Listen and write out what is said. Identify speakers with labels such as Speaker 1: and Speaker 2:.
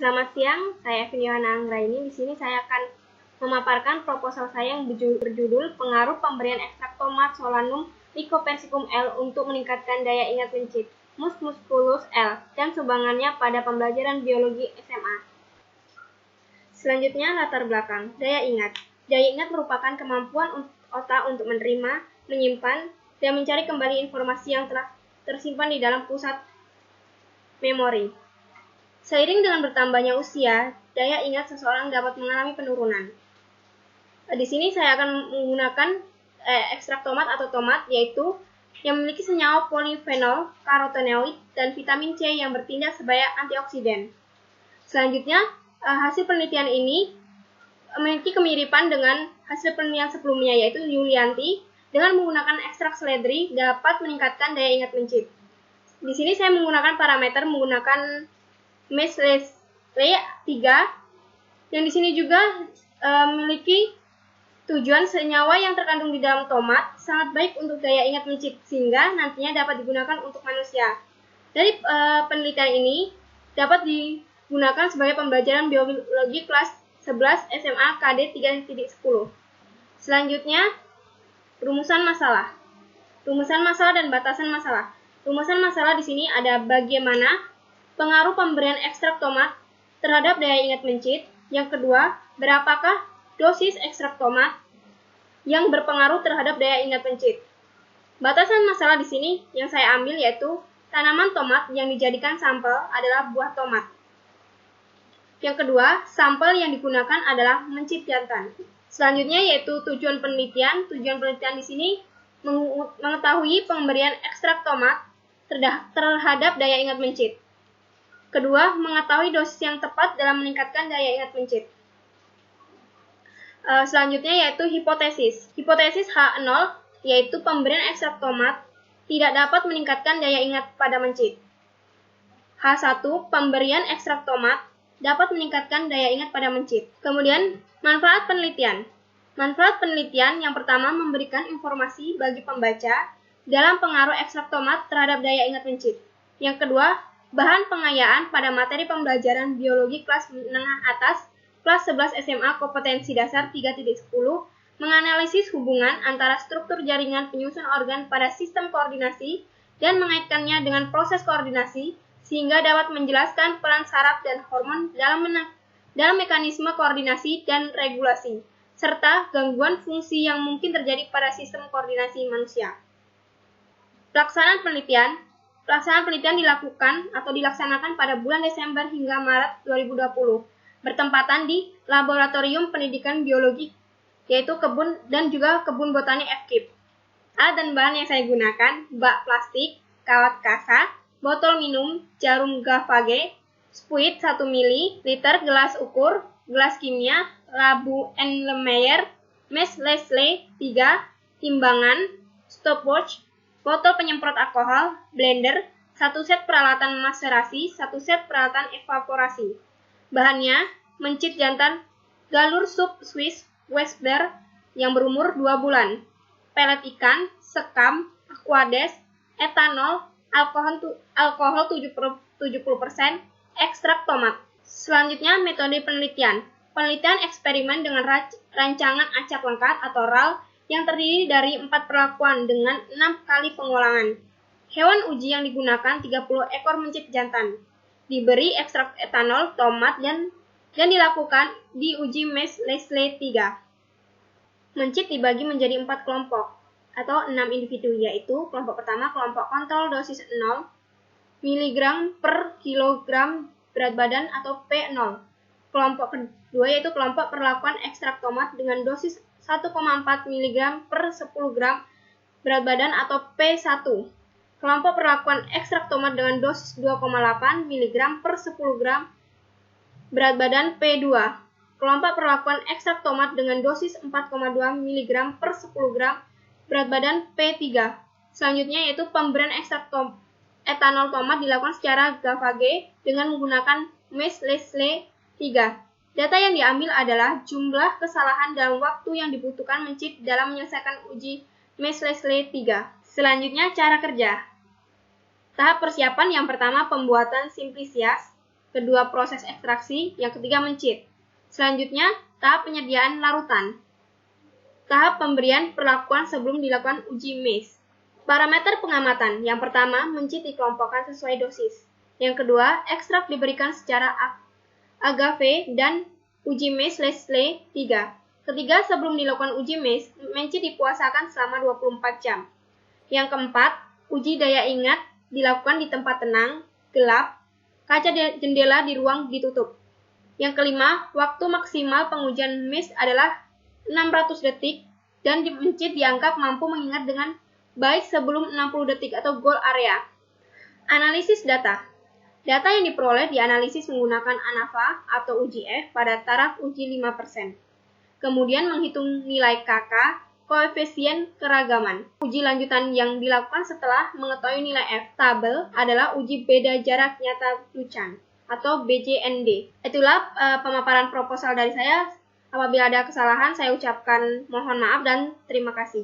Speaker 1: Selamat siang, saya Viniana Anggraini. Di sini saya akan memaparkan proposal saya yang berjudul Pengaruh Pemberian Ekstrak Tomat Solanum lycopersicum L untuk meningkatkan daya ingat mencit Mus musculus L dan sumbangannya pada pembelajaran biologi SMA. Selanjutnya, latar belakang. Daya ingat. Daya ingat merupakan kemampuan otak untuk menerima, menyimpan, dan mencari kembali informasi yang telah tersimpan di dalam pusat memori. Seiring dengan bertambahnya usia, daya ingat seseorang dapat mengalami penurunan. Di sini saya akan menggunakan ekstrak tomat atau tomat, yaitu yang memiliki senyawa polifenol, karotenoid, dan vitamin C yang bertindak sebagai antioksidan. Selanjutnya, hasil penelitian ini memiliki kemiripan dengan hasil penelitian sebelumnya, yaitu Yulianti, dengan menggunakan ekstrak seledri dapat meningkatkan daya ingat mencit. Di sini saya menggunakan parameter menggunakan MES-LESLE 3, yang di sini juga memiliki tujuan senyawa yang terkandung di dalam tomat sangat baik untuk daya ingat mencit, sehingga nantinya dapat digunakan untuk manusia. Dari penelitian ini dapat digunakan sebagai pembelajaran biologi kelas 11 SMA KD 3.10. Selanjutnya, rumusan masalah. Rumusan masalah dan batasan masalah. Rumusan masalah di sini ada bagaimana pengaruh pemberian ekstrak tomat terhadap daya ingat mencit. Yang kedua, berapakah dosis ekstrak tomat yang berpengaruh terhadap daya ingat mencit. Batasan masalah di sini yang saya ambil yaitu tanaman tomat yang dijadikan sampel adalah buah tomat. Yang kedua, sampel yang digunakan adalah mencit jantan. Selanjutnya yaitu tujuan penelitian. Tujuan penelitian di sini mengetahui pemberian ekstrak tomat terhadap daya ingat mencit. Kedua, mengetahui dosis yang tepat dalam meningkatkan daya ingat mencit. Selanjutnya yaitu hipotesis. Hipotesis H0 yaitu pemberian ekstrak tomat tidak dapat meningkatkan daya ingat pada mencit. H1, pemberian ekstrak tomat dapat meningkatkan daya ingat pada mencit. Kemudian, manfaat penelitian. Manfaat penelitian yang pertama memberikan informasi bagi pembaca dalam pengaruh ekstrak tomat terhadap daya ingat mencit. Yang kedua, bahan pengayaan pada materi pembelajaran biologi kelas menengah atas, kelas 11 SMA kompetensi dasar 3.10, menganalisis hubungan antara struktur jaringan penyusun organ pada sistem koordinasi dan mengaitkannya dengan proses koordinasi, sehingga dapat menjelaskan peran saraf dan hormon dalam mekanisme koordinasi dan regulasi, serta gangguan fungsi yang mungkin terjadi pada sistem koordinasi manusia. Pelaksanaan penelitian dilaksanakan pada bulan Desember hingga Maret 2020, bertempatan di Laboratorium Pendidikan Biologi, yaitu kebun dan juga kebun botani FKIP. Alat dan bahan yang saya gunakan, bak plastik, kawat kasa, botol minum, jarum Gavage, spuit 1 ml, gelas ukur, gelas kimia, labu Erlenmeyer, MES-LESLE 3, timbangan, stopwatch, botol penyemprot alkohol, blender, 1 set peralatan maserasi, 1 set peralatan evaporasi. Bahannya, mencit jantan galur sub Swiss Westler yang berumur 2 bulan, pelet ikan, sekam, aquades, etanol, alkohol 70%, ekstrak tomat. Selanjutnya, metode penelitian. Penelitian eksperimen dengan rancangan acak lengkap atau RAL yang terdiri dari 4 perlakuan dengan 6 kali pengulangan. Hewan uji yang digunakan 30 ekor mencit jantan. Diberi ekstrak etanol tomat dan dilakukan di uji MES-LESLE 3. Mencit dibagi menjadi 4 kelompok atau 6 individu, yaitu kelompok pertama kelompok kontrol dosis 0 mg per kilogram berat badan atau P0. Kelompok kedua yaitu kelompok perlakuan ekstrak tomat dengan dosis 1,4 mg per 10 gram berat badan atau P1. Kelompok perlakuan ekstrak tomat dengan dosis 2,8 mg per 10 gram berat badan P2. Kelompok perlakuan ekstrak tomat dengan dosis 4,2 mg per 10 gram berat badan P3. Selanjutnya yaitu pemberian ekstrak etanol tomat dilakukan secara Gavage dengan menggunakan MES-LESLE 3. Data yang diambil adalah jumlah kesalahan dalam waktu yang dibutuhkan mencit dalam menyelesaikan uji MES-LESLE 3. Selanjutnya, cara kerja. Tahap persiapan yang pertama pembuatan simplicias. kedua proses ekstraksi, yang ketiga mencit. Selanjutnya, tahap penyediaan larutan. Tahap pemberian perlakuan sebelum dilakukan uji MACE. Parameter pengamatan. Yang pertama, mencit dikelompokkan sesuai dosis. Yang kedua, ekstrak diberikan secara agave dan uji MACE/LE 3. Ketiga, sebelum dilakukan uji MACE, mencit dipuasakan selama 24 jam. Yang keempat, uji daya ingat dilakukan di tempat tenang, gelap, kaca jendela di ruang ditutup. Yang kelima, waktu maksimal pengujian MACE adalah 600 detik dan mencit dianggap mampu mengingat dengan baik sebelum 60 detik atau goal area. Analisis data. Data yang diperoleh dianalisis menggunakan ANAVA atau uji F pada taraf uji 5%. Kemudian menghitung nilai KK, koefisien keragaman. Uji lanjutan yang dilakukan setelah mengetahui nilai F tabel adalah uji beda jarak nyata Buchan atau BJND. Itulah pemaparan proposal dari saya. Apabila ada kesalahan, saya ucapkan mohon maaf dan terima kasih.